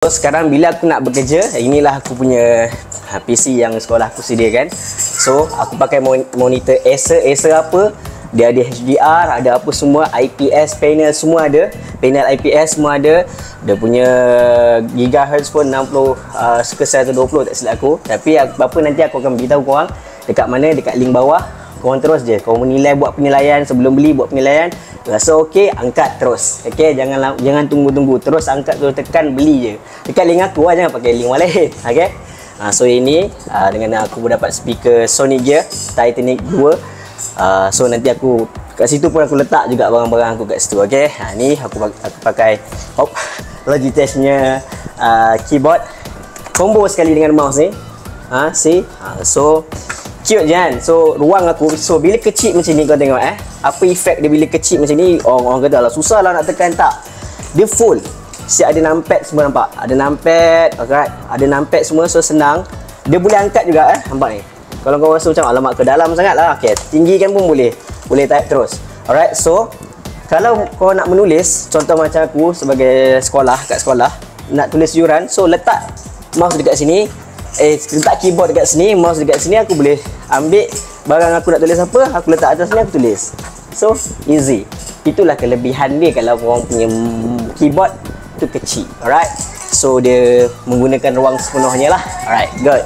So, sekarang bila aku nak bekerja, inilah aku punya PC yang sekolah aku sediakan. So, aku pakai monitor Acer apa? Dia ada HDR, ada apa semua, IPS panel semua ada. Panel IPS semua ada. Dia punya gigahertz pun 60 ke 120 tak silap aku. Tapi apa nanti aku akan beritahu korang dekat mana, dekat link bawah. Korang terus je, korang menilai, buat penilaian. Sebelum beli, buat penilaian. Rasa okey, angkat terus. Okey, jangan tunggu-tunggu, terus angkat, terus tekan, beli je. Dekat link aku lah, jangan pakai link orang lain. Okey. So ini dengan aku dapat speaker Sony Gear Titanic 2. So nanti aku kat situ pun aku letak juga barang-barang aku kat situ. Okey. Ni aku pakai Logitech punya keyboard combo sekali dengan mouse ni. See? So cute je kan. So ruang aku, so bila kecil macam ni kau tengok apa efek dia bila kecil macam ni. Orang kata lah susah lah nak tekan, tak. Dia full. Siap ada numpad semua, nampak. Ada numpad, alright. Ada numpad semua, so senang. Dia boleh angkat juga nampak ni. Kalau kau rasa macam alamak ke dalam sangat lah, okay, tinggikan pun boleh. Boleh type terus. Alright, so kalau kau nak menulis, contoh macam aku sebagai kat sekolah nak tulis yuran, so letak mouse dekat sini, letak keyboard dekat sini, mouse dekat sini, aku boleh ambil barang aku nak tulis apa, aku letak atas sini, aku tulis. So easy. Itulah kelebihan dia kalau korang punya keyboard tu kecil. Alright, so dia menggunakan ruang sepenuhnya lah. Alright, good.